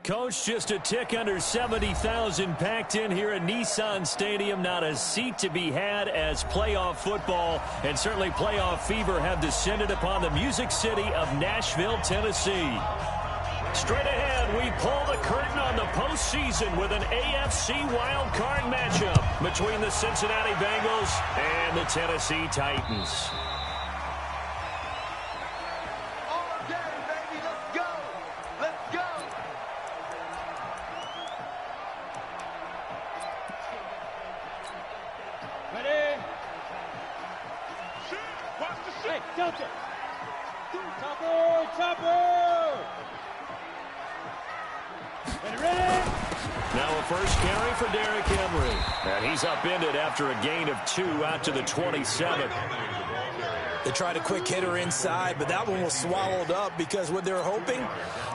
Coach, just a tick under 70,000 packed in here at Nissan Stadium. Not a seat to be had as playoff football and certainly playoff fever have descended upon the Music City of Nashville, Tennessee. Straight ahead, we pull the curtain on the postseason with an AFC wildcard matchup between the Cincinnati Bengals and the Tennessee Titans. First carry for Derrick Henry. And he's upended after a gain of 2 out to the 27. They tried a quick hitter inside, but that one was swallowed up because what they're hoping,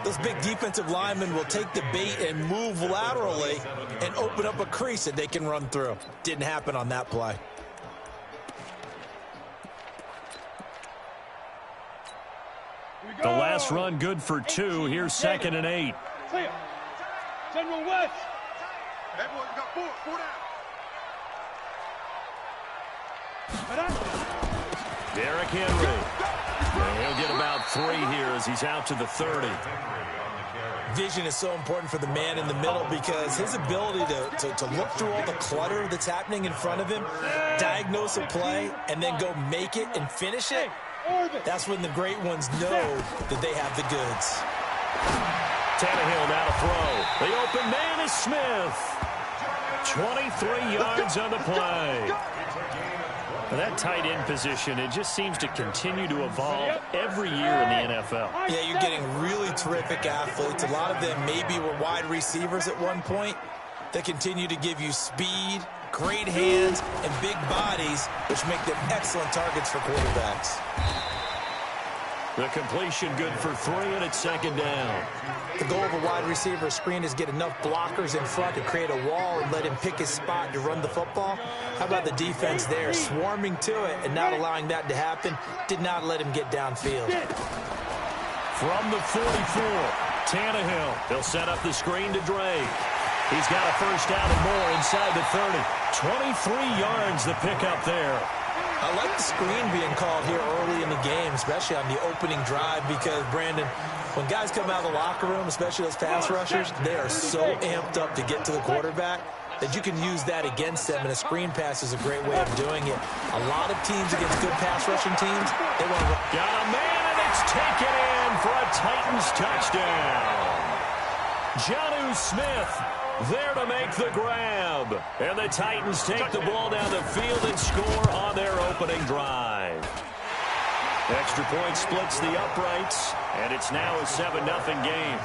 those big defensive linemen will take the bait and move laterally and open up a crease that they can run through. Didn't happen on that play. The last run good for 2. Here's 2nd and 8. General West. Everyone's got 4 down. Derrick Henry. And he'll get about 3 here as he's out to the 30. Vision is so important for the man in the middle because his ability to look through all the clutter that's happening in front of him, diagnose a play, and then go make it and finish it, that's when the great ones know that they have the goods. Tannehill now to throw. The open man is Smith. 23 yards on the play. That tight end position, it just seems to continue to evolve every year in the NFL. Yeah, you're getting really terrific athletes. A lot of them maybe were wide receivers at one point that continue to give you speed, great hands, and big bodies, which make them excellent targets for quarterbacks. The completion good for 3, and it's 2nd down. The goal of a wide receiver screen is get enough blockers in front to create a wall and let him pick his spot to run the football. How about the defense there, swarming to it and not allowing that to happen? Did not let him get downfield. From the 44, Tannehill. He'll set up the screen to Drake. He's got a first down and more inside the 30. 23 yards the pickup there. I like the screen being called here early in the game, especially on the opening drive, because, Brandon, when guys come out of the locker room, especially those pass rushers, they are so amped up to get to the quarterback that you can use that against them, and a screen pass is a great way of doing it. A lot of teams against good pass rushing teams, they want to... Got a man, and it's taken in for a Titans touchdown. Jonnu Smith there to make the grab. And the Titans take the ball down the field and score on their opening drive. Extra point splits the uprights, and it's now a 7-0 game.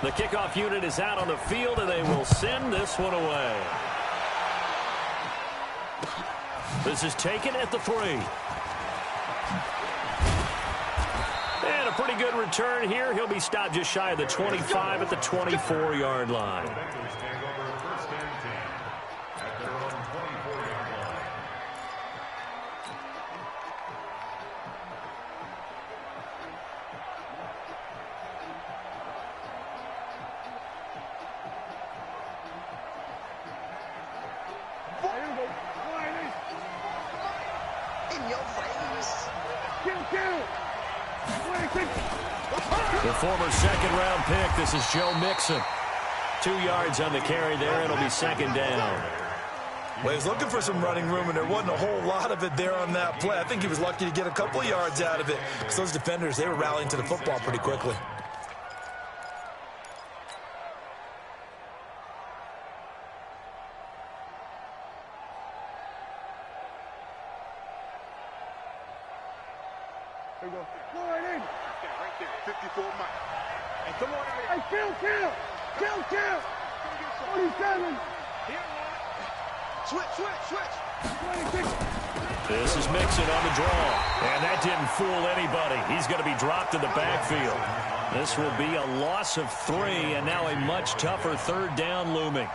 The kickoff unit is out on the field, and they will send this one away. This is taken at the 3. And a pretty good return here. He'll be stopped just shy of the 25 at the 24-yard line. The former second-round pick, this is Joe Mixon. 2 yards on the carry there. It'll be 2nd down. Well, he was looking for some running room, and there wasn't a whole lot of it there on that play. I think he was lucky to get a couple of yards out of it because those defenders, they were rallying to the football pretty quickly. Here we go. Go right in. Yeah, right there. 54 Mike. Hey, come on. Hey, kill. 47. Switch. 26. This is Mixon on the draw, and that didn't fool anybody. He's going to be dropped in the backfield. This will be a loss of 3, and now a much tougher third down looming.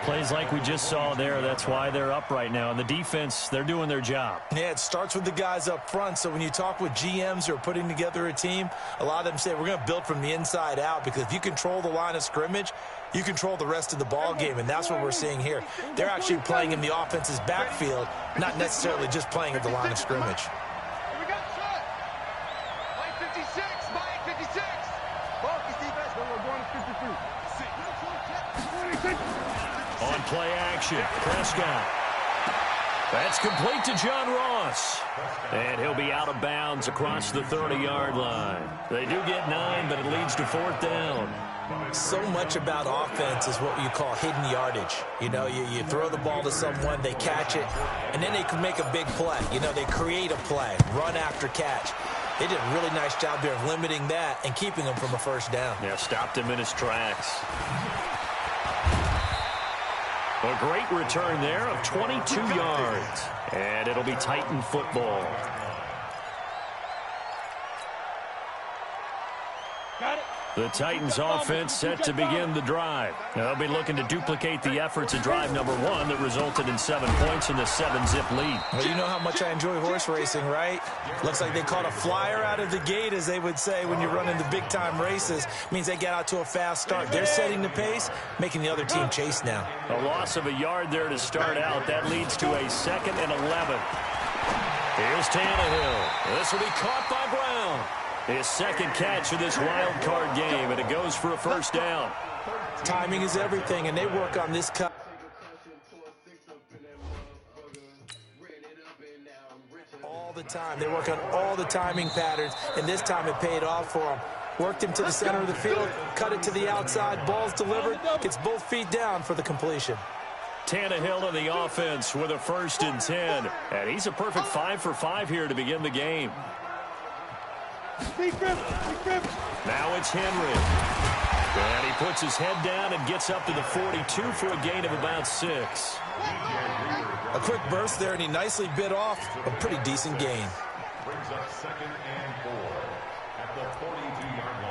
Plays like we just saw there, that's why they're up right now. And the defense, they're doing their job. Yeah, it starts with the guys up front. So when you talk with GMs who are putting together a team, a lot of them say we're going to build from the inside out, because if you control the line of scrimmage, you control the rest of the ball game, and that's what we're seeing here. They're actually playing in the offense's backfield, not necessarily just playing at the line of scrimmage. Here we go. Shot. Mike 56. Mike 56. Focus defense. We're going to 53. 26. On play action, Prescott. That's complete to John Ross. And he'll be out of bounds across the 30-yard line. They do get 9, but it leads to 4th down. So much about offense is what you call hidden yardage. You know, you throw the ball to someone, they catch it, and then they can make a big play. You know, they create a play, run after catch. They did a really nice job there of limiting that and keeping him from a first down. Yeah, stopped him in his tracks. A great return there of 22 yards. And it'll be Titan football. Got it. The Titans offense set to begin the drive. Now, they'll be looking to duplicate the efforts of drive number 1 that resulted in 7 points in the 7-zip lead. Well, you know how much I enjoy horse racing, right? Looks like they caught a flyer out of the gate, as they would say when you're running the big-time races. Means they get out to a fast start. They're setting the pace, making the other team chase now. A loss of a yard there to start out. That leads to a 2nd and 11. Here's Tannehill. This will be caught by Brown. His second catch of this wild card game, and it goes for a first down. Timing is everything, and they work on this cut all the time. They work on all the timing patterns, and this time it paid off for them. Worked him to the center of the field, cut it to the outside, ball's delivered, gets both feet down for the completion. Tannehill on the offense with a 1st and 10, and he's a perfect 5 for 5 here to begin the game. Now it's Henry. And he puts his head down and gets up to the 42 for a gain of about 6. A quick burst there, and he nicely bit off a pretty decent gain. Brings up 2nd and 4 at the 42-yard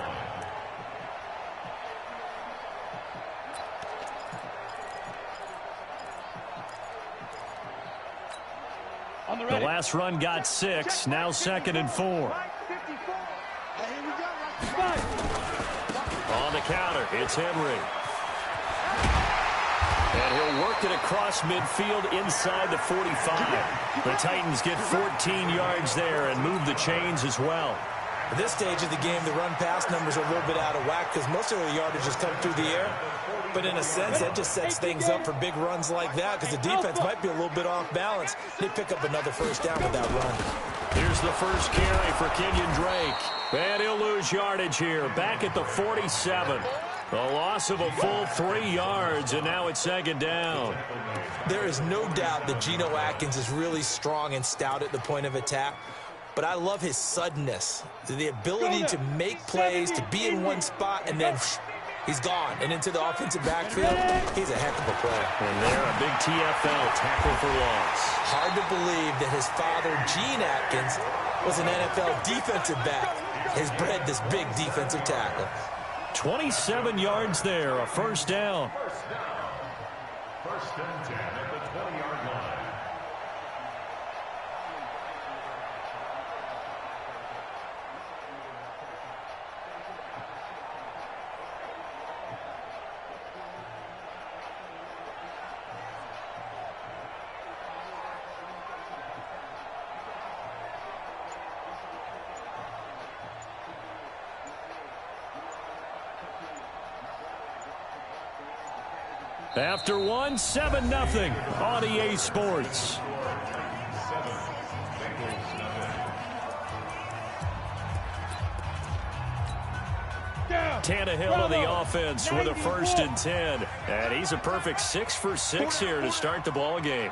line. The last run got 6, now 2nd and 4. On the counter, it's Henry. And he'll work it across midfield inside the 45. The Titans get 14 yards there and move the chains as well. At this stage of the game, the run-pass numbers are a little bit out of whack because most of the yardage has come through the air. But in a sense, that just sets things up for big runs like that because the defense might be a little bit off balance. They pick up another first down with that run. Here's the first carry for Kenyon Drake. And he'll lose yardage here, back at the 47. A loss of a full 3 yards, and now it's 2nd down. There is no doubt that Geno Atkins is really strong and stout at the point of attack. But I love his suddenness, the ability to make plays, to be in one spot, and then he's gone. And into the offensive backfield, he's a heck of a player. And there, a big TFL tackle for loss. Hard to believe that his father, Gene Atkins, was an NFL defensive back. Has bred this big defensive tackle. 27 yards there, a first down. First and 10 at the 20-yard line. After one, 7-0 on EA Sports. Tannehill on the offense with a 1st and 10. And he's a perfect 6 for 6 here to start the ball game.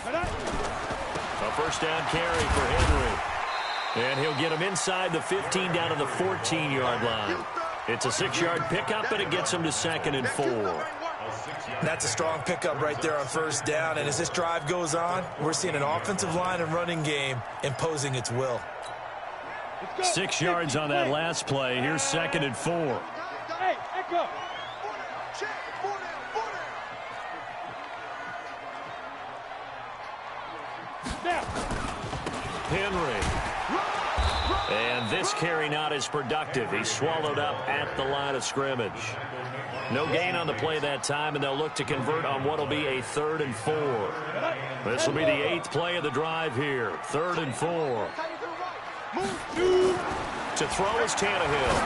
A first down carry for Henry. And he'll get him inside the 15 down to the 14-yard line. It's a 6-yard pickup, but it gets him to 2nd and 4. That's a strong pickup right there on first down. And as this drive goes on, we're seeing an offensive line and running game imposing its will. 6 yards on that last play. Here's 2nd and 4. Hey, echo. Henry. And this carry not as productive. He's swallowed up at the line of scrimmage. No gain on the play that time, and they'll look to convert on what will be a 3rd and 4. This will be the 8th play of the drive here. 3rd and 4. To throw is Tannehill.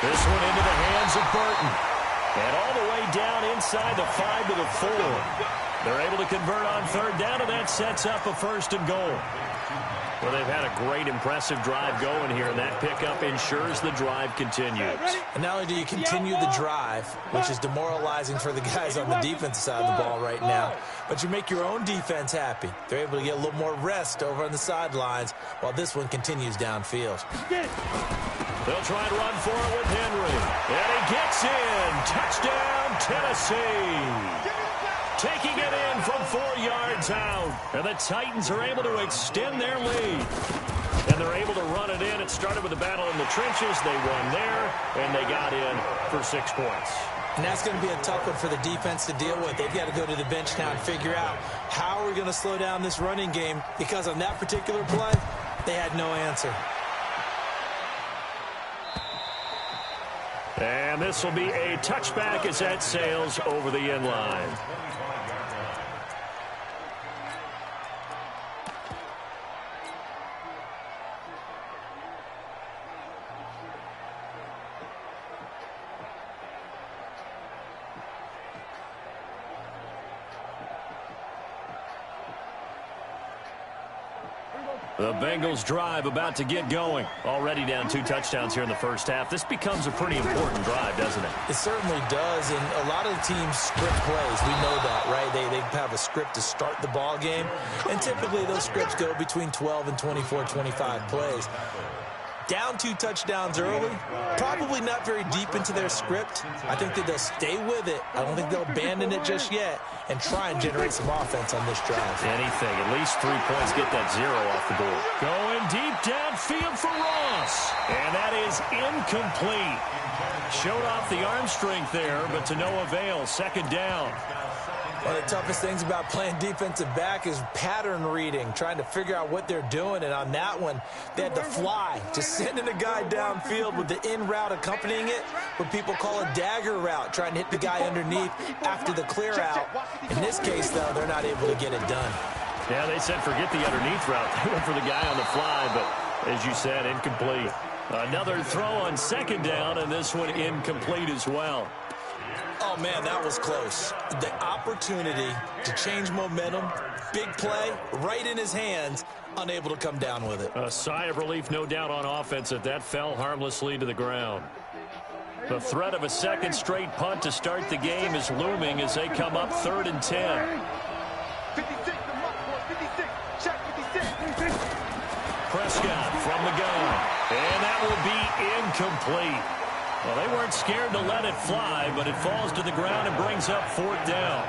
This one into the hands of Burton. And all the way down inside the 5 to the 4. They're able to convert on 3rd down, and that sets up a 1st and goal. Well, they've had a great, impressive drive going here, and that pickup ensures the drive continues. And not only do you continue the drive, which is demoralizing for the guys on the defensive side of the ball right now, but you make your own defense happy. They're able to get a little more rest over on the sidelines while this one continues downfield. They'll try and run for it with Henry. And he gets in. Touchdown, Tennessee. Taking it in from 4 yards out. And the Titans are able to extend their lead. And they're able to run it in. It started with a battle in the trenches. They won there, and they got in for 6 points. And that's going to be a tough one for the defense to deal with. They've got to go to the bench now and figure out how we're going to slow down this running game, because on that particular play, they had no answer. And this will be a touchback as that sails over the end line. The Bengals drive about to get going. Already down 2 touchdowns here in the first half. This becomes a pretty important drive, doesn't it? It certainly does, and a lot of the teams script plays. We know that, right? They have a script to start the ball game, and typically those scripts go between 12 and 24, 25 plays. Down 2 touchdowns early, probably not very deep into their script. I think that they'll stay with it. I don't think they'll abandon it just yet and try and generate some offense on this drive. Anything, at least 3 points, get that 0 off the board. Going deep downfield for Ross, and that is incomplete. Showed off the arm strength there, but to no avail. 2nd down. One of the toughest things about playing defensive back is pattern reading, trying to figure out what they're doing. And on that one, they had to fly, just sending a guy downfield with the in route accompanying it, what people call a dagger route, trying to hit the guy underneath after the clear out. In this case, though, they're not able to get it done. Yeah, they said forget the underneath route. They went for the guy on the fly, but as you said, incomplete. Another throw on 2nd down, and this one incomplete as well. Oh, man, that was close. The opportunity to change momentum, big play, right in his hands, unable to come down with it. A sigh of relief, no doubt, on offense that that fell harmlessly to the ground. The threat of a 2nd straight punt to start the game is looming as they come up 3rd and 10. 56, the mark for 56. Check 56. Prescott from the gun, and that will be incomplete. Well, they weren't scared to let it fly, but it falls to the ground and brings up 4th down.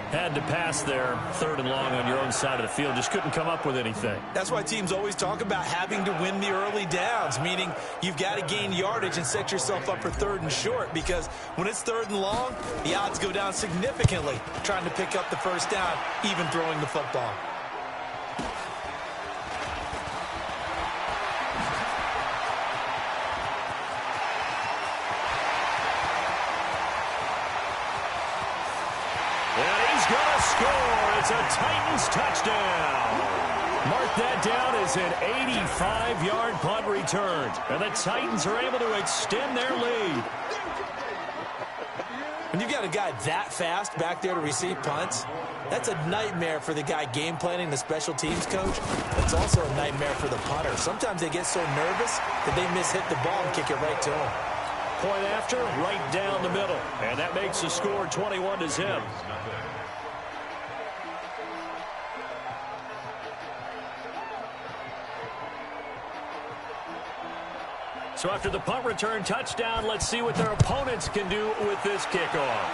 Had to pass there, 3rd and long on your own side of the field. Just couldn't come up with anything. That's why teams always talk about having to win the early downs, meaning you've got to gain yardage and set yourself up for 3rd and short, because when it's 3rd and long, the odds go down significantly trying to pick up the 1st down, even throwing the football. It's a Titans touchdown. Mark that down as an 85-yard punt return. And the Titans are able to extend their lead. When you've got a guy that fast back there to receive punts, that's a nightmare for the guy game planning, the special teams coach. It's also a nightmare for the punter. Sometimes they get so nervous that they miss-hit the ball and kick it right to him. Point after, right down the middle. And that makes the score 21-0. So after the punt return touchdown, let's see what their opponents can do with this kickoff.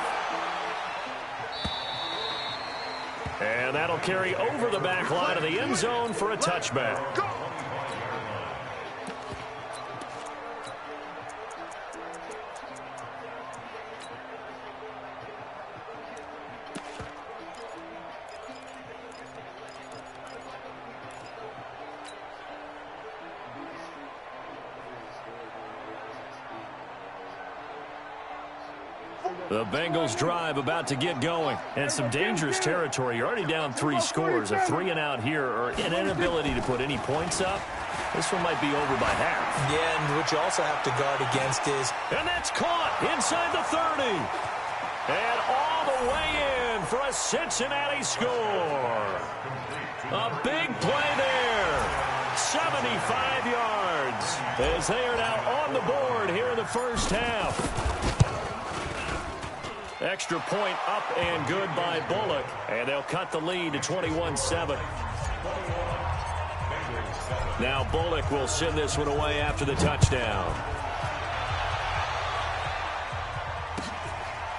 And that'll carry over the back line of the end zone for a touchback. The Bengals drive about to get going. And some dangerous territory. You're already down 3 scores. A 3-and-out here, or an inability to put any points up. This one might be over by half. Yeah, and what you also have to guard against is... And that's caught inside the 30. And all the way in for a Cincinnati score. A big play there. 75 yards. As they are now on the board here in the first half. Extra point up and good by Bullock. And they'll cut the lead to 21-7. Now Bullock will send this one away after the touchdown.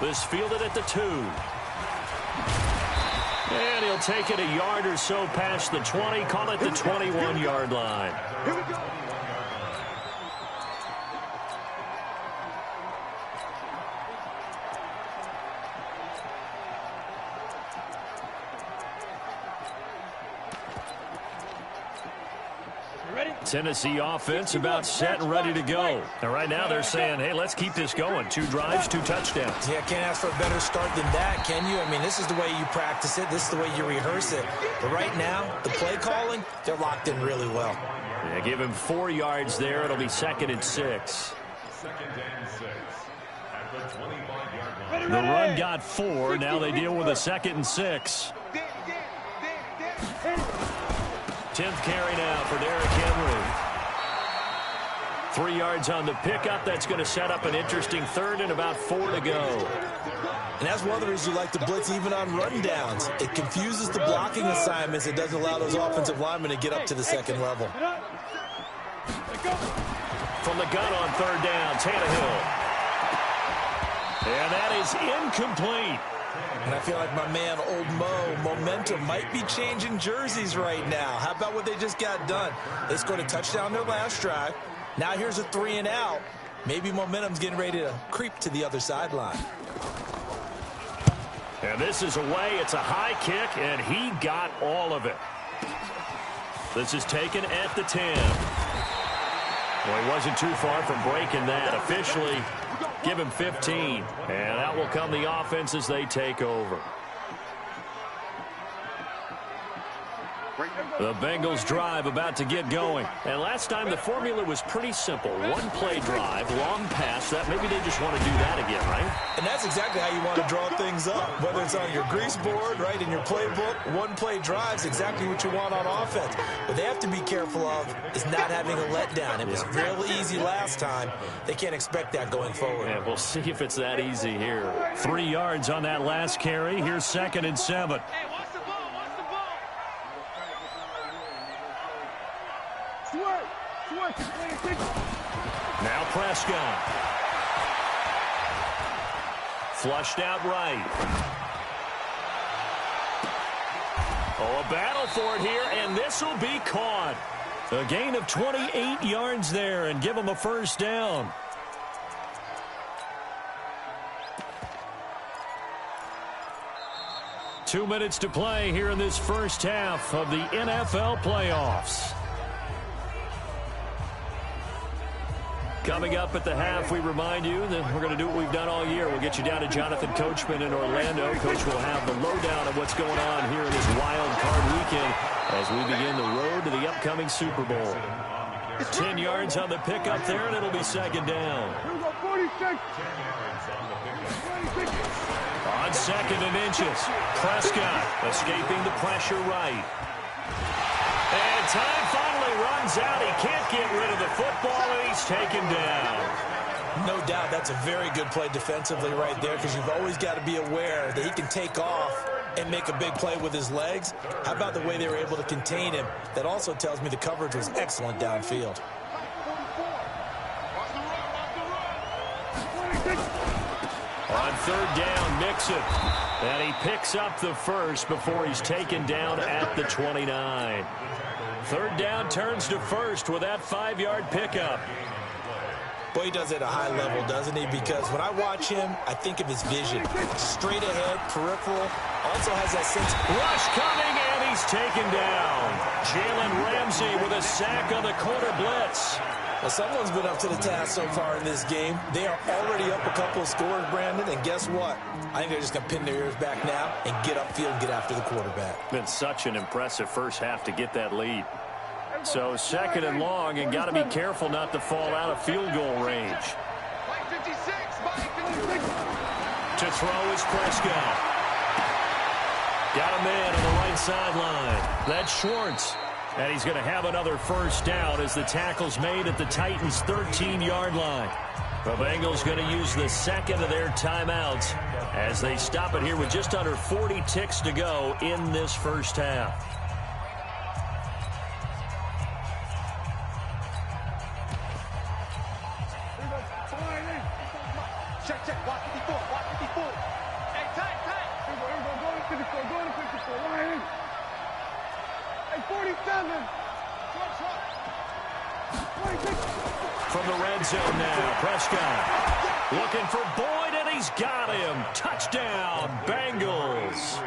This fielded at the 2. And he'll take it a yard or so past the 20. Call it the 21-yard line. Here we go. Tennessee offense about set and ready to go. And right now they're saying, hey, let's keep this going. 2 drives, 2 touchdowns. Yeah, can't ask for a better start than that, can you? I mean, this is the way you practice it. This is the way you rehearse it. But right now, the play calling, they're locked in really well. Yeah, give him 4 yards there. It'll be 2nd and 6. 2nd and 6 at the 25-yard line. The run got 4. Now they deal with a 2nd and 6. 10th carry now for Derrick Henry. 3 yards on the pickup. That's going to set up an interesting 3rd and about 4 to go. And that's one of the reasons you like to blitz even on run downs. It confuses the blocking assignments. It doesn't allow those offensive linemen to get up to the 2nd level. From the gun on 3rd down, Tannehill. And that is incomplete. And I feel like my man, Old Mo, momentum might be changing jerseys right now. How about what they just got done? They scored a touchdown their last drive. Now here's a 3-and-out. Maybe momentum's getting ready to creep to the other sideline. And this is away. It's a high kick, and he got all of it. This is taken at the 10. Well, he wasn't too far from breaking that. Officially, give him 15. And out will come the offense as they take over. The Bengals drive about to get going. And last time the formula was pretty simple. 1 play drive, long pass. That maybe they just want to do that again, right? And that's exactly how you want to draw things up. Whether it's on your grease board, right, in your playbook, 1 play drive is exactly what you want on offense. What they have to be careful of is not having a letdown. It was real easy last time. They can't expect that going forward. Yeah, we'll see if it's that easy here. 3 yards on that last carry. Here's 2nd and 7. Now Prescott. Flushed out right. Oh, a battle for it here, and this will be caught. A gain of 28 yards there and give them a 1st down. Two minutes to play here in this first half of the NFL playoffs. Coming up at the half, we remind you that we're going to do what we've done all year. We'll get you down to Jonathan Coachman in Orlando. Coach will have the lowdown of what's going on here in this wild card weekend as we begin the road to the upcoming Super Bowl. 10 yards on the pickup there, and it'll be 2nd down. On 2nd and inches, Prescott escaping the pressure right. And time finally runs out. He can't get rid of the football, and he's taken down. No doubt that's a very good play defensively right there, because you've always got to be aware that he can take off and make a big play with his legs. How about the way they were able to contain him? That also tells me the coverage was excellent downfield. On third down, Mixon. And he picks up the first before he's taken down at the 29. Third down turns to first with that 5-yard pickup. Boy, he does it at a high level, doesn't he? Because when I watch him, I think of his vision. Straight ahead, peripheral, also has that sense. Rush coming, and he's taken down. Jalen Ramsey with a sack on the corner blitz. Well, someone's been up to the task so far in this game. They are already up a couple of scores, Brandon, and guess what? I think they're just going to pin their ears back now and get upfield and get after the quarterback. Been such an impressive first half to get that lead. So second and long, and got to be careful not to fall out of field goal range. Mike 56, Mike 56. To throw is Prescott. Got a man on the right sideline. That's Schwartz. And he's going to have another first down as the tackle's made at the Titans' 13-yard line. The Bengals going to use the second of their timeouts as they stop it here with just under 40 ticks to go in this first half. Check, check. Watch 54. Watch 54. Hey, tight, tight. Here we go. Go to 54. Go to 54. Line. Hey, 47. Short. 26. From the red zone now, Prescott looking for Boyd, and he's got him. Touchdown, Bengals.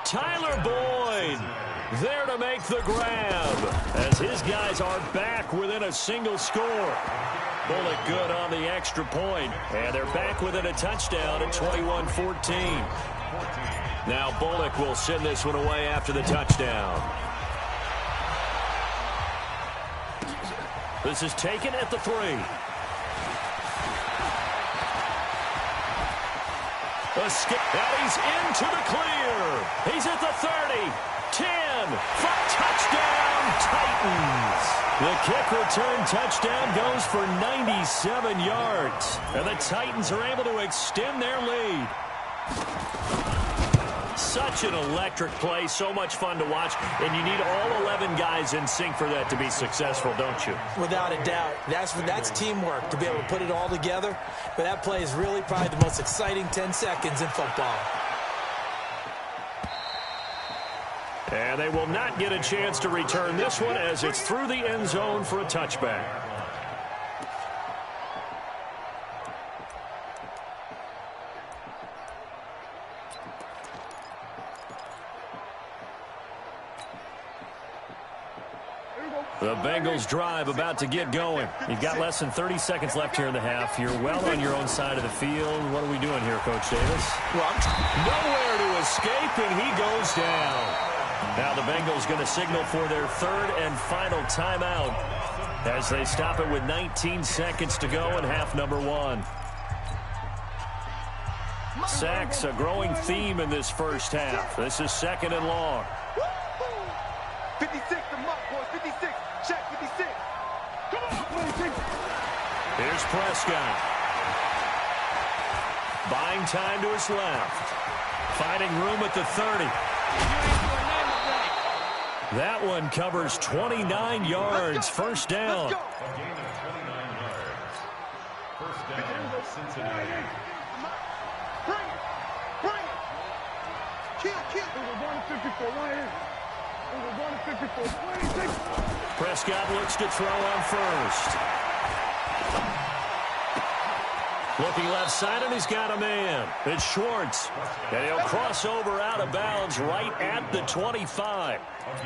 Tyler Boyd there to make the grab as his guys are back within a single score. Bullock good on the extra point, and they're back within a touchdown at 21-14. Now Bullock will send this one away after the touchdown. This is taken at the 3. A skip, and he's into the clear. He's at the 30, 10, for touchdown, Titans. The kick return touchdown goes for 97 yards, and the Titans are able to extend their lead. Such an electric play, so much fun to watch, and you need all 11 guys in sync for that to be successful, don't you? Without a doubt. That's teamwork to be able to put it all together. But that play is really probably the most exciting 10 seconds in football. And they will not get a chance to return this one as it's through the end zone for a touchback. The Bengals drive about to get going. You've got less than 30 seconds left here in the half. You're well on your own side of the field. What are we doing here, Coach Davis? Well, nowhere to escape, and he goes down. Now the Bengals going to signal for their third and final timeout as they stop it with 19 seconds to go in half number 1. Sacks, a growing theme in this first half. This is second and long. 56, the mark, boys. 56. Check 56. Come on. 26. Here's Prescott. Buying time to his left. Finding room at the 30. That one covers 29 yards. First down. A gain of 29 yards. First down, Cincinnati. Bring it. Bring it. Kill. We're going to 54. Right here. We're going to 54. 26. Prescott looks to throw on first. Looking left side, and he's got a man. It's Schwartz. And he'll cross over out of bounds right at the 25.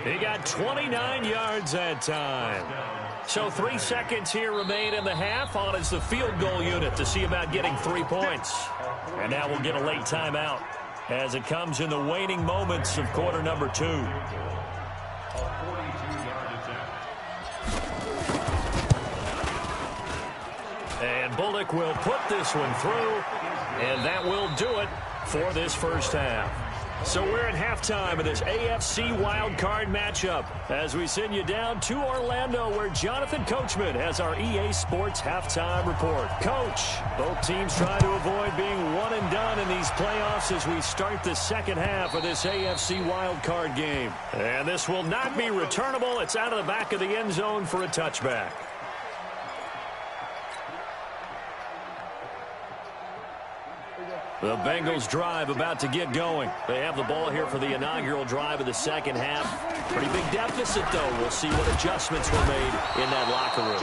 He got 29 yards that time. So 3 seconds here remain in the half. On is the field goal unit to see about getting 3 points. And now we'll get a late timeout as it comes in the waning moments of quarter number 2. And Bullock will put this one through, and that will do it for this first half. So we're at halftime of this AFC wildcard matchup as we send you down to Orlando where Jonathan Coachman has our EA Sports halftime report. Coach, both teams try to avoid being one and done in these playoffs as we start the second half of this AFC wildcard game. And this will not be returnable. It's out of the back of the end zone for a touchback. The Bengals drive about to get going. They have the ball here for the inaugural drive of the second half. Pretty big deficit, though. We'll see what adjustments were made in that locker room.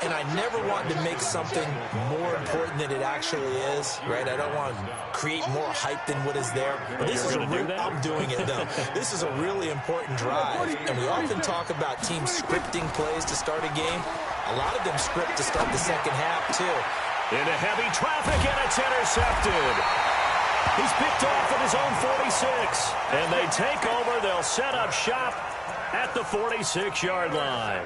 And I never want to make something more important than it actually is, right? I don't want to create more hype than what is there. But this is I'm doing it, though. This is a really important drive. And we often talk about teams scripting plays to start a game. A lot of them script to start the second half, too. Into heavy traffic, and it's intercepted. He's picked off at his own 46. And they take over. They'll set up shop at the 46-yard line.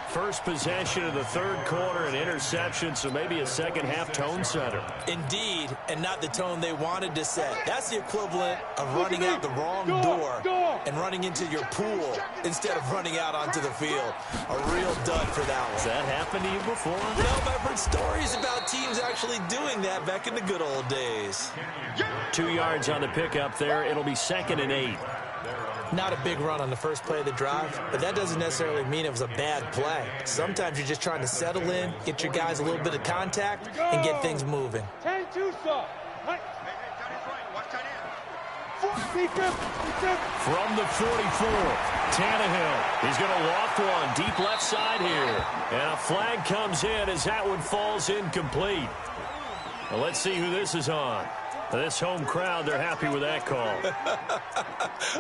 First possession of the third quarter, an interception, so maybe a second-half tone setter. Indeed, and not the tone they wanted to set. That's the equivalent of running out the wrong door and running into your pool instead of running out onto the field. A real dud for that one. Has that happened to you before? No, I've heard stories about teams actually doing that back in the good old days. 2 yards on the pickup there. It'll be 2nd and 8. Not a big run on the first play of the drive, but that doesn't necessarily mean it was a bad play. Sometimes you're just trying to settle in, get your guys a little bit of contact, and get things moving. 10-2 stop. From the 44, Tannehill. He's going to loft one deep left side here. And a flag comes in as that one falls incomplete. Well, let's see who this is on. This home crowd, they're happy with that call.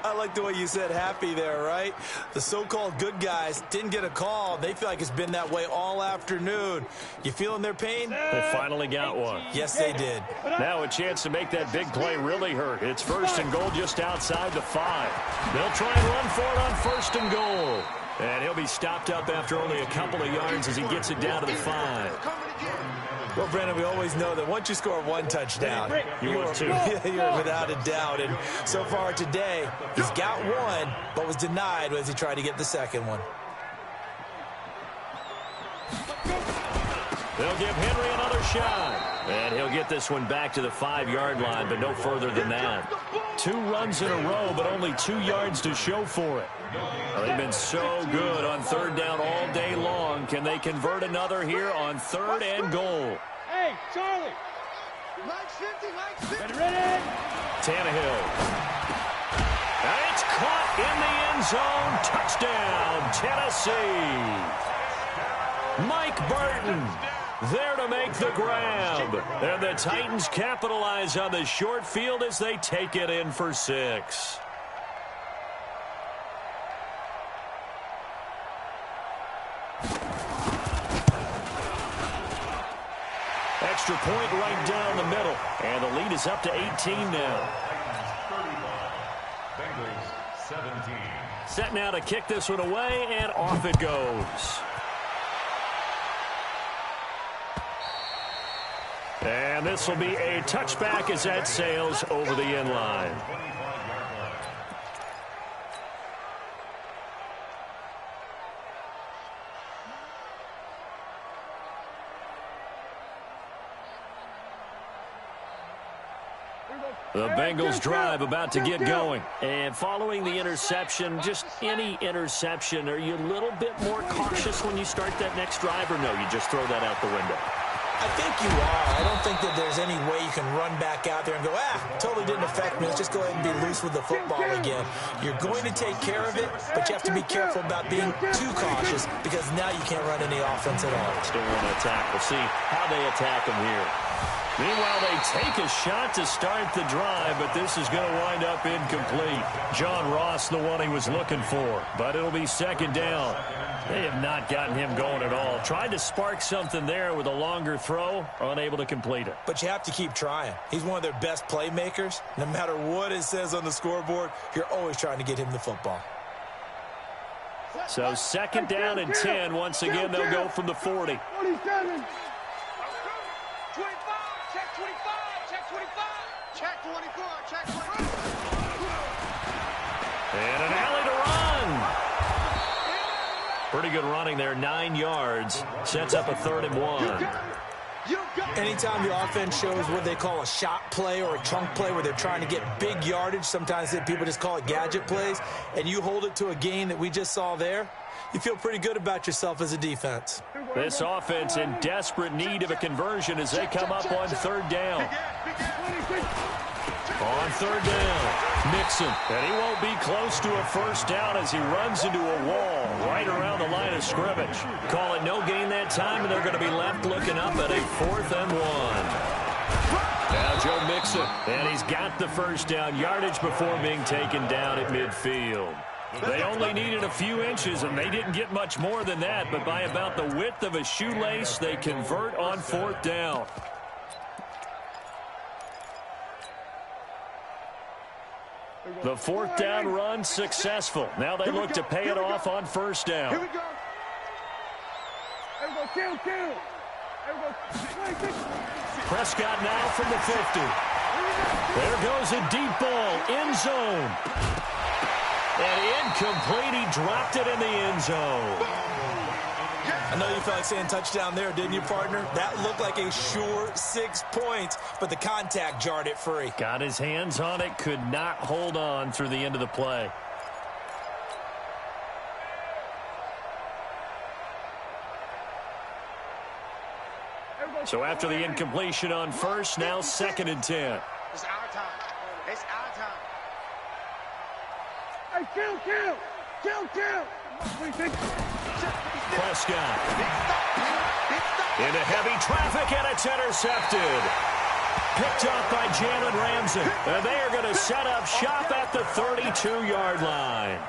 I like the way you said happy there, right? The so-called good guys didn't get a call. They feel like it's been that way all afternoon. You feeling their pain? They finally got one. Yes, they did. Now a chance to make that big play really hurt. It's 1st and goal just outside the 5. They'll try and run for it on 1st and goal. And he'll be stopped up after only a couple of yards as he gets it down to the 5. Well, Brandon, we always know that once you score one touchdown, you're without a doubt. And so far today, he's got one, but was denied as he tried to get the second one. They'll give Henry another shot. And he'll get this one back to the 5-yard line, but no further than that. 2 runs in a row, but only 2 yards to show for it. Well, they've been so good on 3rd down all day long. Can they convert another here on 3rd and goal? Hey, Charlie. Mike's 50, Mike's 50. Ready? Tannehill. And it's caught in the end zone. Touchdown, Tennessee. Mike Burton there to make the grab. And the Titans capitalize on the short field as they take it in for 6. Extra point right down the middle. And the lead is up to 18 now. Bengals 17. Set now to kick this one away, and off it goes. And this will be a touchback as that sails over the end line. The Bengals drive about to get going. And following the interception, just any interception, are you a little bit more cautious when you start that next drive, or no, you just throw that out the window? I think you are. I don't think that there's any way you can run back out there and go, totally didn't affect me. Let's just go ahead and be loose with the football again. You're going to take care of it, but you have to be careful about being too cautious because now you can't run any offense at all. Still want to attack. We'll see how they attack them here. Meanwhile, they take a shot to start the drive, but this is going to wind up incomplete. John Ross, the one he was looking for, but it'll be 2nd down. They have not gotten him going at all. Tried to spark something there with a longer throw, unable to complete it. But you have to keep trying. He's one of their best playmakers. No matter what it says on the scoreboard, you're always trying to get him the football. So 2nd down and 10. Once again, they'll go from the 40. 47. 25, check 25, check 25, check 24, check 25. And an alley to run. Pretty good running there, 9 yards. Sets up a 3rd and 1. Anytime the offense shows what they call a shot play or a chunk play where they're trying to get big yardage, sometimes people just call it gadget plays, and you hold it to a gain that we just saw there, you feel pretty good about yourself as a defense. This offense in desperate need of a conversion as they come up on third down. On third down, Mixon, and he won't be close to a first down as he runs into a wall right around the line of scrimmage. Call it no gain that time, and they're going to be left looking up at a 4th and 1. Now Joe Mixon, and he's got the first down yardage before being taken down at midfield. They only needed a few inches, and they didn't get much more than that, but by about the width of a shoelace, they convert on 4th down. The 4th down run successful. Now they look to pay it off on first down. Here we go. Kill. Prescott now from the 50. There goes a deep ball, end zone. And incomplete, he dropped it in the end zone. I know you felt like saying touchdown there, didn't you, partner? That looked like a sure 6 points, but the contact jarred it free. Got his hands on it, could not hold on through the end of the play. So after the incompletion on first, now 2nd and 10. It's our time. It's our time. Hey, kill. Prescott into heavy traffic, and it's intercepted. Picked up by Jalen Ramsey. And they are going to set up shop at the 32-yard line.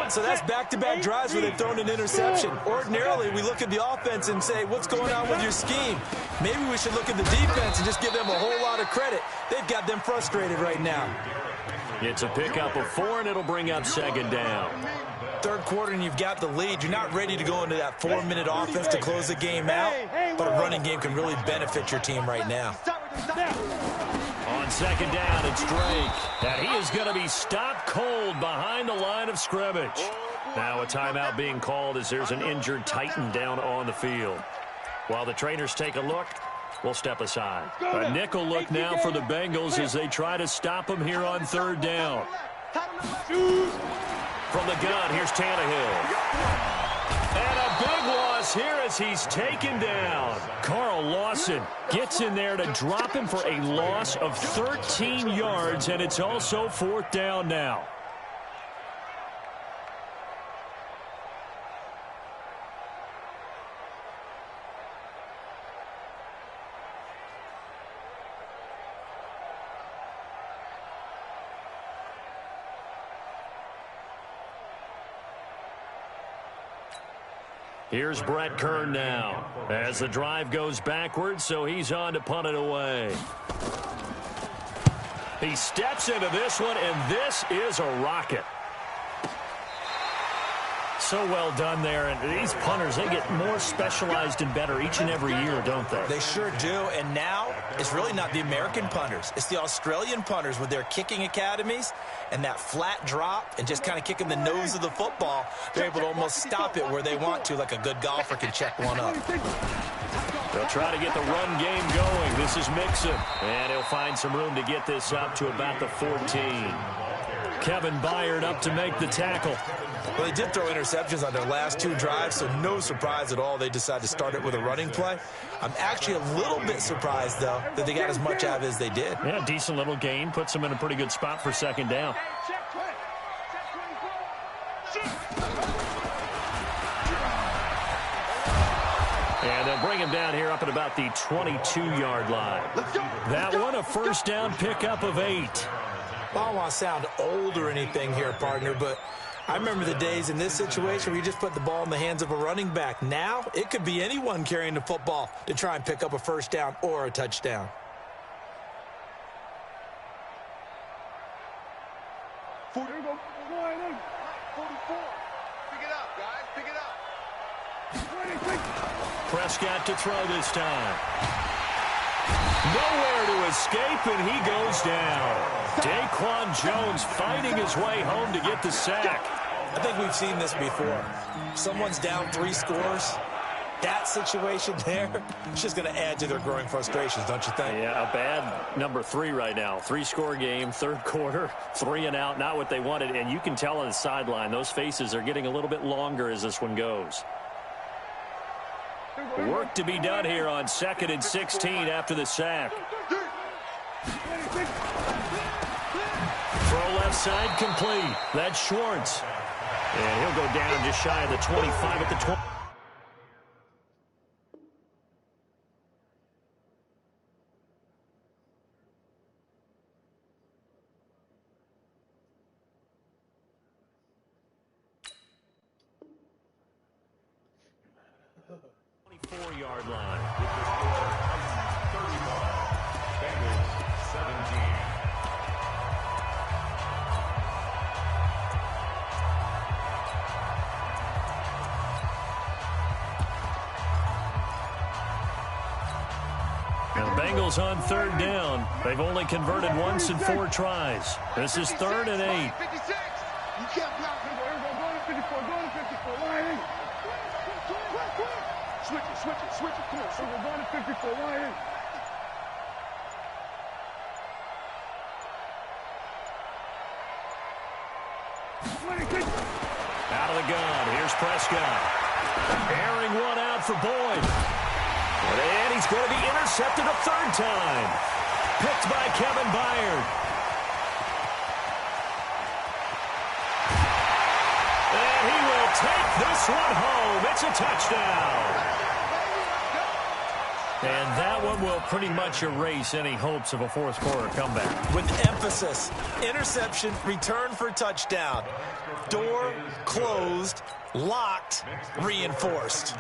So that's back-to-back drives where they've thrown an interception. Ordinarily, we look at the offense and say, what's going on with your scheme? Maybe we should look at the defense and just give them a whole lot of credit. They've got them frustrated right now. It's a pickup of 4, and it'll bring up 2nd down. Third quarter, and you've got the lead. You're not ready to go into that 4-minute offense to close the game out, but a running game can really benefit your team right now. On 2nd down, it's Drake. And he is going to be stopped cold behind the line of scrimmage. Now a timeout being called as there's an injured Titan down on the field. While the trainers take a look, we'll step aside. A nickel look now for the Bengals as they try to stop him here on 3rd down. From the gun, here's Tannehill. And a big loss here as he's taken down. Carl Lawson gets in there to drop him for a loss of 13 yards, and it's also 4th down now. Here's Brett Kern now as the drive goes backwards, so he's on to punt it away. He steps into this one, and this is a rocket. So well done there, and these punters, they get more specialized and better each and every year, don't they? They sure do, and now it's really not the American punters. It's the Australian punters with their kicking academies and that flat drop and just kind of kicking the nose of the football. They're able to almost stop it where they want to, like a good golfer can check one up. They'll try to get the run game going. This is Mixon, and he'll find some room to get this up to about the 14. Kevin Byard up to make the tackle. Well, they did throw interceptions on their last 2 drives, so no surprise at all they decided to start it with a running play. I'm actually a little bit surprised, though, that they got as much out of it as they did. Yeah, decent little gain. Puts them in a pretty good spot for 2nd down. And they'll bring him down here up at about the 22-yard line. That one a 1st down pickup of 8. Well, I don't want to sound old or anything here, partner, but I remember the days in this situation where you just put the ball in the hands of a running back. Now, it could be anyone carrying the football to try and pick up a 1st down or a touchdown. Pick it up, guys. Pick it up. Prescott to throw this time. Nowhere to escape, and he goes down. Daquan Jones fighting his way home to get the sack. I think we've seen this before. Someone's down 3 scores, That situation there, it's just going to add to their growing frustrations, don't you think? Yeah, a bad number 3 right now. 3-score game, third quarter, 3 and out, not what they wanted. And you can tell on the sideline, those faces are getting a little bit longer as this one goes. Work to be done here on 2nd and 16 after the sack. Throw left side complete. That's Schwartz. And he'll go down just shy of the 25 at the 20. Yard line. With the score 35, Bengals 17. And the Bengals on 3rd down. They've only converted once in 4 tries. This is 3rd and 8. You can't block him. Go to 54. Go to 54. Line in. Switch it. Come on. Go to 54. Line in. Out of the gun. Here's Prescott. Airing one out for Boyd. And he's going to be intercepted a 3rd time. Picked by Kevin Byard. And he will take this one home. It's a touchdown. And that one will pretty much erase any hopes of a 4th quarter comeback. With emphasis, interception, return for touchdown. Door closed, locked, reinforced.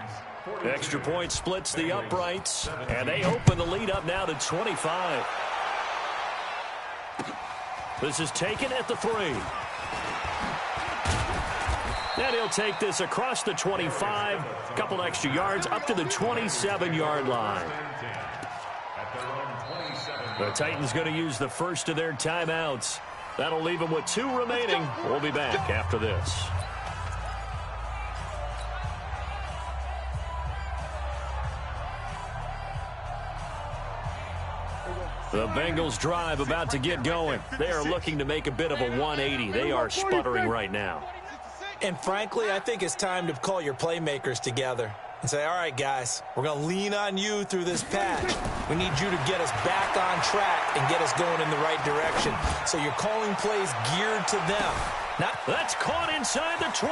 Extra point splits the uprights, and they open the lead up now to 25. This is taken at the 3. And he'll take this across the 25, a couple extra yards up to the 27-yard line. The Titans going to use the first of their timeouts. That'll leave them with 2 remaining. We'll be back after this. The Bengals drive about to get going. They are looking to make a bit of a 180. They are sputtering right now. And frankly, I think it's time to call your playmakers together and say, all right, guys, we're going to lean on you through this patch. We need you to get us back on track and get us going in the right direction. So you're calling plays geared to them. That's caught inside the 20.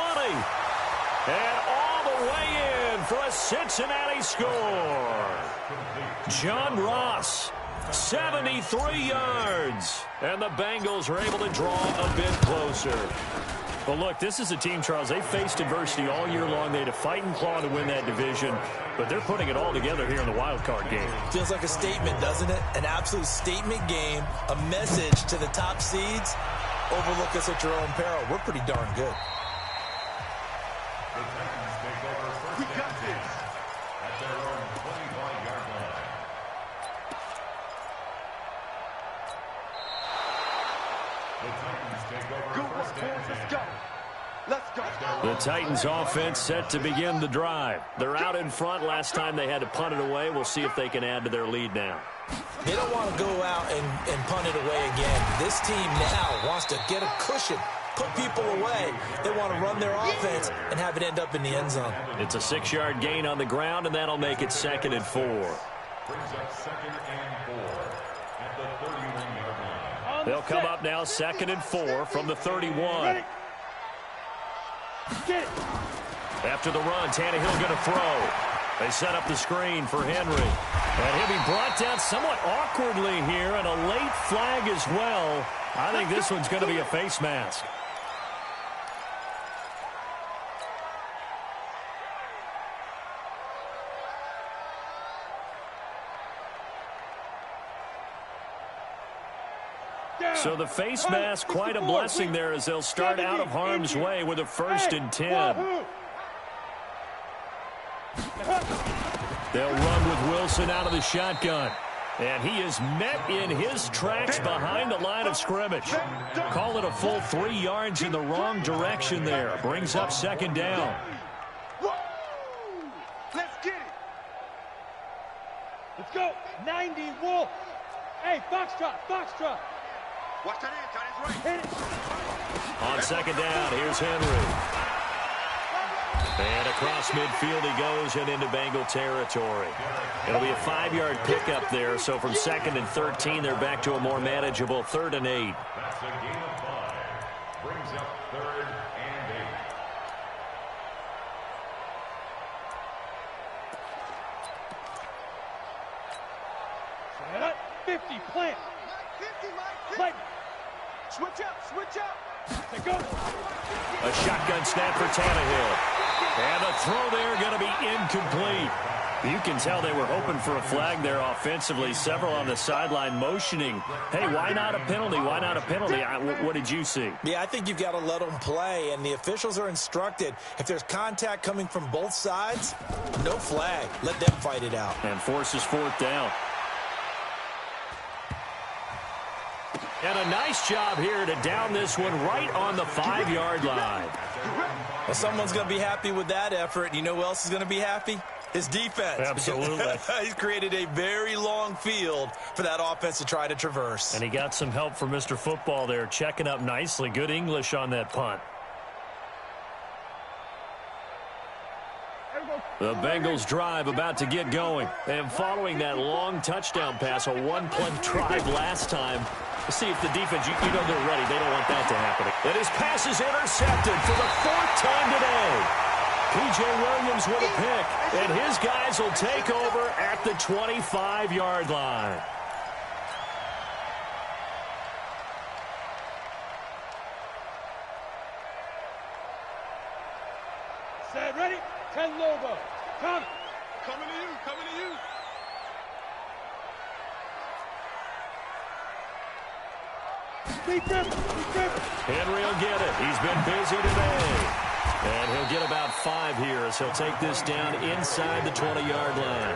And all the way in for a Cincinnati score. John Ross, 73 yards. And the Bengals are able to draw a bit closer. Well, look, this is a team, Charles, they faced adversity all year long. They had to fight and claw to win that division, but they're putting it all together here in the wild card game. Feels like a statement, doesn't it? An absolute statement game, a message to the top seeds. Overlook us at your own peril. We're pretty darn good. The Titans take over first and 10 at their own 25-yard line. The Titans take over first and 10. Let's go. The Titans offense set to begin the drive. They're out in front. Last time they had to punt it away. We'll see if they can add to their lead now. They don't want to go out and punt it away again. This team now wants to get a cushion, put people away. They want to run their offense and have it end up in the end zone. It's a 6-yard gain on the ground, and that'll make it 2nd and 4. Brings up 2nd and 4 at the 31-yard line. They'll come up now 2nd and 4 from the 31. After the run, Tannehill going to throw. They set up the screen for Henry. And he'll be brought down somewhat awkwardly here, and a late flag as well. I think this one's going to be a face mask. So the face mask, quite a blessing there as they'll start out of harm's way with a 1st and 10. They'll run with Wilson out of the shotgun. And he is met in his tracks behind the line of scrimmage. Call it a full 3 yards in the wrong direction there. Brings up 2nd down. Let's get it. Let's go. 90, Wolf. Hey, Foxtrot, Foxtrot. Watch that in, tight ends right. Hit it. On second down, here's Henry. And across midfield he goes and into Bengal territory. It'll be a 5-yard pickup there, so from 2nd and 13, they're back to a more manageable 3rd and 8. That's a gain of 5. Brings up 3rd and 8. Set up. 50, plant. 50, Mike. Play. Switch up, switch up. Let's go. A shotgun snap for Tannehill. And the throw there going to be incomplete. You can tell they were hoping for a flag there offensively. Several on the sideline motioning. Hey, why not a penalty? Why not a penalty? What did you see? Yeah, I think you've got to let them play, and the officials are instructed. If there's contact coming from both sides, no flag. Let them fight it out. And forces 4th down. And a nice job here to down this one right on the 5-yard line. Well, someone's going to be happy with that effort. You know who else is going to be happy? His defense. Absolutely. He's created a very long field for that offense to try to traverse. And he got some help from Mr. Football there, checking up nicely. Good English on that punt. The Bengals drive about to get going. And following that long touchdown pass, a 1-play drive last time, see if the defense, you know they're ready. They don't want that to happen. And his pass is intercepted for the 4th time today. P.J. Williams with a pick, and his guys will take over at the 25-yard line. Set, ready? 10 Lobo. Come. Coming to you, coming to you. Henry will get it. He's been busy today. And he'll get about 5 here as he'll take this down inside the 20-yard line.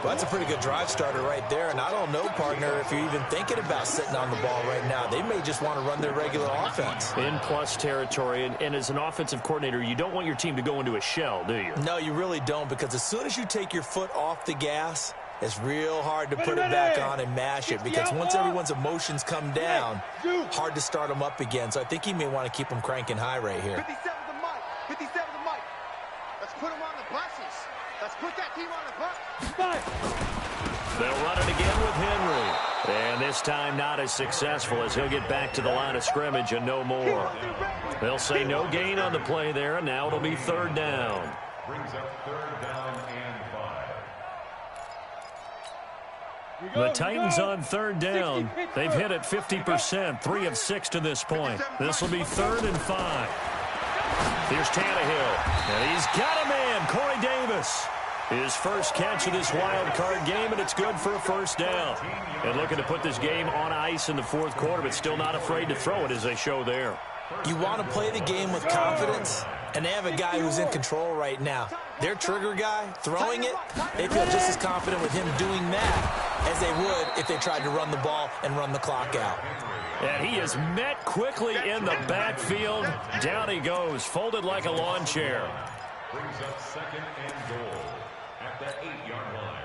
Well, that's a pretty good drive starter right there. And I don't know, partner, if you're even thinking about sitting on the ball right now. They may just want to run their regular offense. In plus territory. And as an offensive coordinator, you don't want your team to go into a shell, do you? No, you really don't, because as soon as you take your foot off the gas, it's real hard to put it back on and mash it, because once everyone's emotions come down, hard to start them up again. So I think he may want to keep them cranking high right here. 57 to Mike. 57 to Mike. Let's put him on the buses. Let's put that team on the bus. They'll run it again with Henry. And this time not as successful, as he'll get back to the line of scrimmage and no more. They'll say no gain on the play there, and now it'll be 3rd down. Brings up 3rd down and 5. The Titans on 3rd down. They've hit it 50%, 3 of 6 to this point. This will be 3rd and 5. Here's Tannehill. And he's got a man, Corey Davis. His first catch of this wild card game, and it's good for a 1st down. And looking to put this game on ice in the 4th quarter, but still not afraid to throw it as they show there. You want to play the game with confidence, and they have a guy who's in control right now. Their trigger guy, throwing it, they feel just as confident with him doing that as they would if they tried to run the ball and run the clock out. And he is met quickly in the backfield. Down he goes, folded like a lawn chair. Brings up 2nd and goal at the 8-yard line.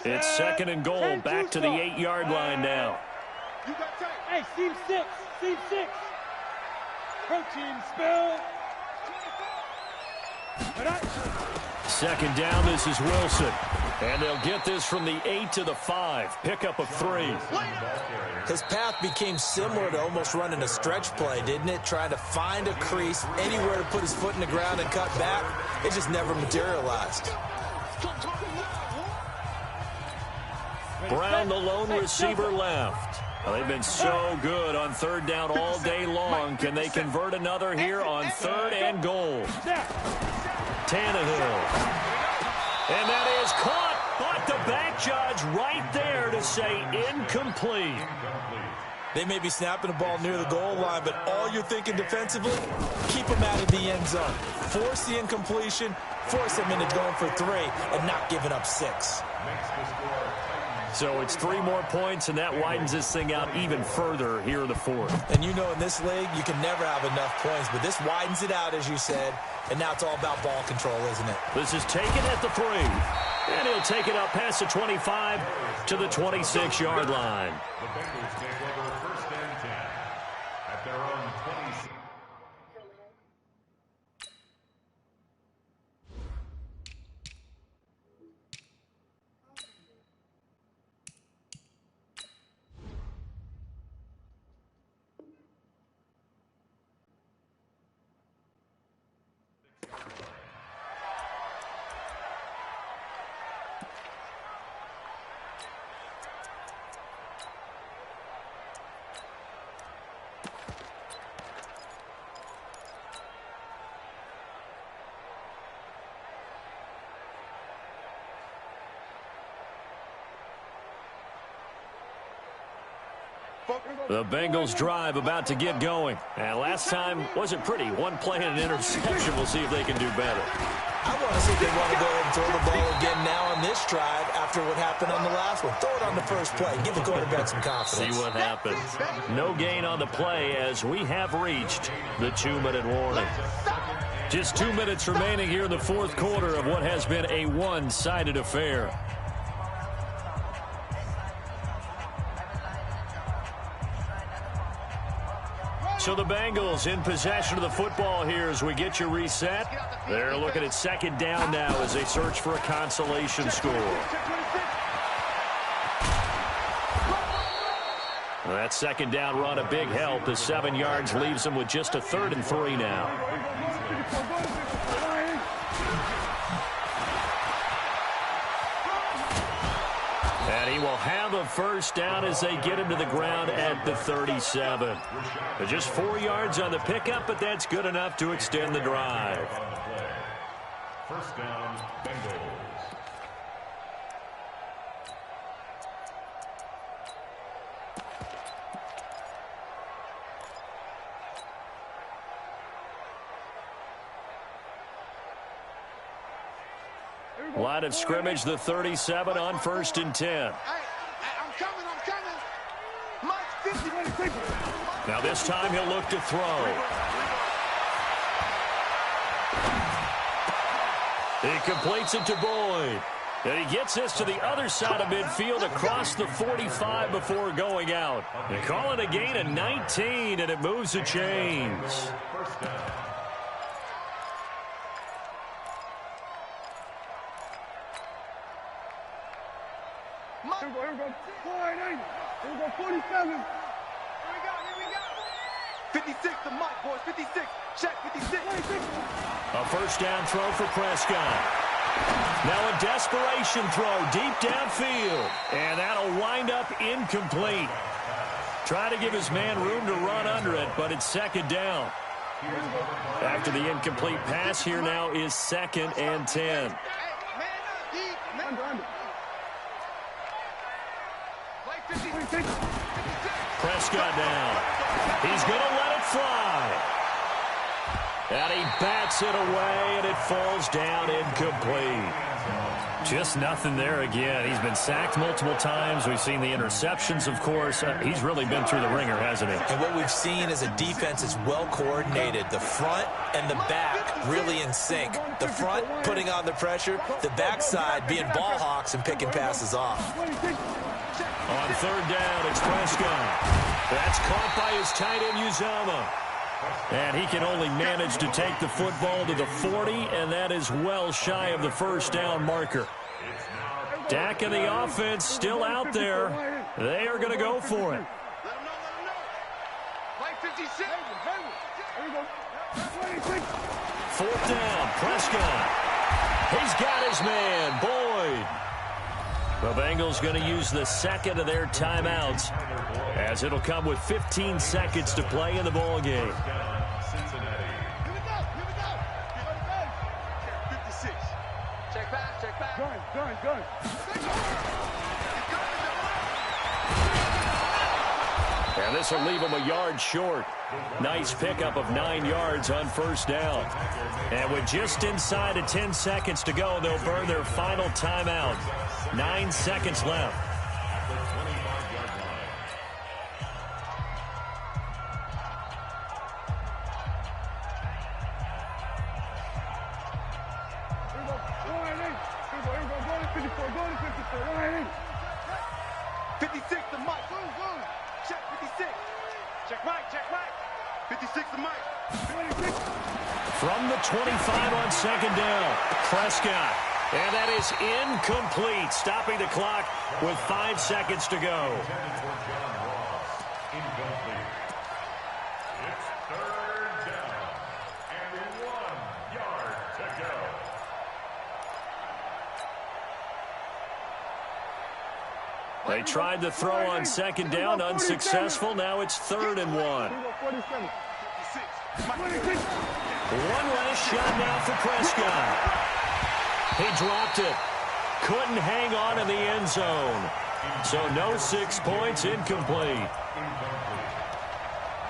It's 2nd and goal, back to the 8-yard line now. You got time. Hey, seam 6. Seam 6. Protein spill. 2nd down, this is Wilson. And they'll get this from the 8 to the 5. Pickup of 3. His path became similar to almost running a stretch play, didn't it? Trying to find a crease, anywhere to put his foot in the ground and cut back. It just never materialized. Brown, the lone receiver, left. Well, they've been so good on 3rd down all day long. Can they convert another here on 3rd and goal? Tannehill. And that is caught, but the back judge right there to say incomplete. They may be snapping the ball near the goal line, but all you're thinking defensively, keep them out of the end zone. Force the incompletion, force them into going for 3, and not giving up 6. Makes the score Titans So it's 3 more points, and that widens this thing out even further here in the fourth. And you know in this league, you can never have enough points, but this widens it out, as you said, and now it's all about ball control, isn't it? This is taken at the 3. And he'll take it up past the 25 to the 26-yard line. The Bengals take over 1st and 10 at their own 26. The Bengals drive about to get going. And last time wasn't pretty. One play and an interception. We'll see if they can do better. I want to see if they want to go ahead and throw the ball again now on this drive after what happened on the last one. Throw it on the first play. Give the quarterback some confidence. See what happens. No gain on the play as we have reached the 2-minute warning. Just 2 minutes remaining here in the fourth quarter of what has been a one-sided affair. So the Bengals in possession of the football here as we get you reset. They're looking at 2nd down now as they search for a consolation score. Well, that 2nd down run a big help. The 7 yards leaves them with just a 3rd and 3 now. And he will have a 1st down as they get him to the ground at the 37. They're just 4 yards on the pickup, but that's good enough to extend the drive. 1st down, Bengals. Line of scrimmage, the 37 on 1st and 10. I'm coming. Mike 50. Now this time he'll look to throw. He completes it to Boyd. And he gets this to the other side of midfield across the 45 before going out. They call it a gain of 19, and it moves the chains. 1st down. Here we go. 488. Here we go. 47. Here we go. 56 to Mike, boys. 56. Check 56. 26. A 1st down throw for Prescott. Now a desperation throw deep downfield. And that'll wind up incomplete. Trying to give his man room to run under it, but it's 2nd down. After the incomplete pass, here now is 2nd and 10. Prescott down. He's going to let it fly. And he bats it away, and it falls down incomplete. Just nothing there again. He's been sacked multiple times. We've seen the interceptions, of course. He's really been through the ringer, hasn't he? And what we've seen is a defense is well coordinated. The front and the back really in sync. The front putting on the pressure. The backside being ball hawks and picking passes off. On 3rd down, it's Prescott. That's caught by his tight end, Uzama. And he can only manage to take the football to the 40, and that is well shy of the 1st down marker. Dak and the offense still out there. They are going to go for it. Let him know. Mike 56. 4th down, Prescott. He's got his man, Boyd. The Bengals going to use the 2nd of their timeouts as it'll come with 15 seconds to play in the ball game. Cincinnati. Here we go. 56. Check back. Gun. And this will leave them a yard short. Nice pickup of 9 yards on 1st down. And with just inside of 10 seconds to go, they'll burn their final timeout. 9 seconds left. 54, going to 54, line in. 56 to Mike. Check 56. Check Mike. 56 to Mike. 26. From the 25 on second down, Prescott. And that is incomplete, stopping the clock with 5 seconds to go. It's third down and 1 yard to go. They tried to throw on second down, unsuccessful. Now it's 3rd and 1. 47. 26. One last shot now for Prescott. He dropped it. Couldn't hang on in the end zone. So no 6 points, incomplete.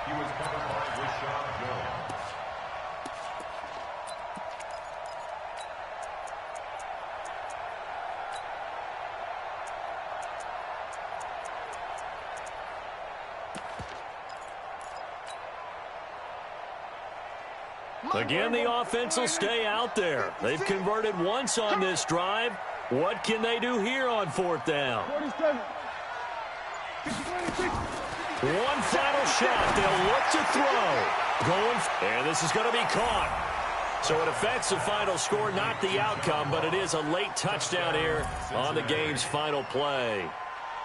He was covered by Rashad Jones. Again, the offense will stay out there. They've converted once on this drive. What can they do here on 4th down? 47. 26. One final shot. They'll look to throw. And this is going to be caught. So it affects the final score, not the outcome, but it is a late touchdown here on the game's final play.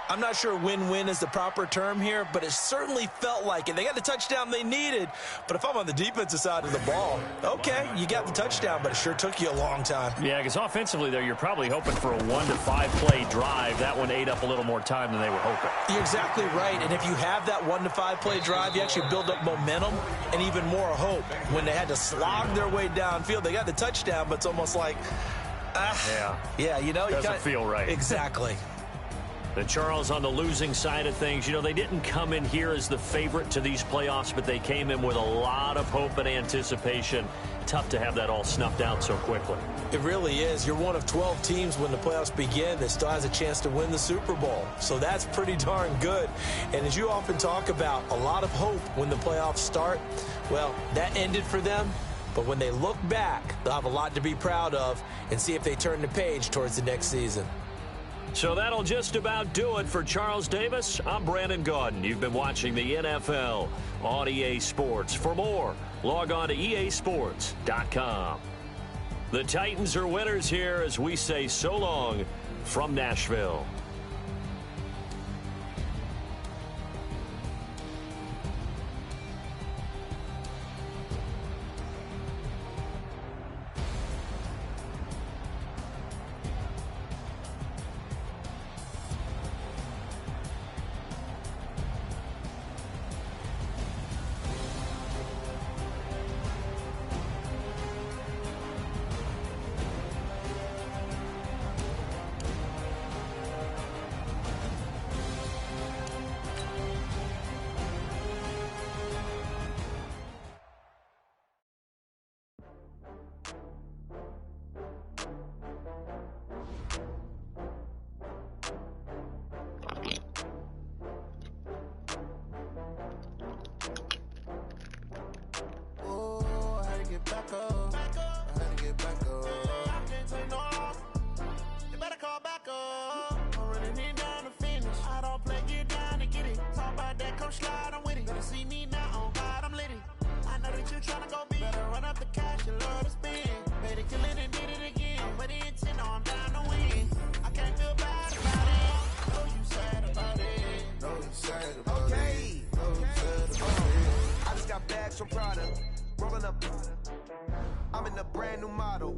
I'm not sure win-win is the proper term here, but it certainly felt like it. They got the touchdown they needed, but if I'm on the defensive side of the ball, okay, you got the touchdown, but it sure took you a long time. Yeah, because offensively, though, you're probably hoping for a 1 to 5 play drive. That one ate up a little more time than they were hoping. You're exactly right, and if you have that 1 to 5 play drive, you actually build up momentum and even more hope. When they had to slog their way downfield, they got the touchdown, but it's almost like, yeah, you know, doesn't feel right. Exactly. The Charles on the losing side of things, you know, they didn't come in here as the favorite to these playoffs, but they came in with a lot of hope and anticipation. Tough to have that all snuffed out so quickly. It really is. You're one of 12 teams when the playoffs begin that still has a chance to win the Super Bowl. So that's pretty darn good. And as you often talk about, a lot of hope when the playoffs start. Well, that ended for them. But when they look back, they'll have a lot to be proud of and see if they turn the page towards the next season. So that'll just about do it for Charles Davis. I'm Brandon Gaudin. You've been watching the NFL on EA Sports. For more, log on to easports.com. The Titans are winners here as we say so long from Nashville. From Prada, rolling up. I'm in a brand new model.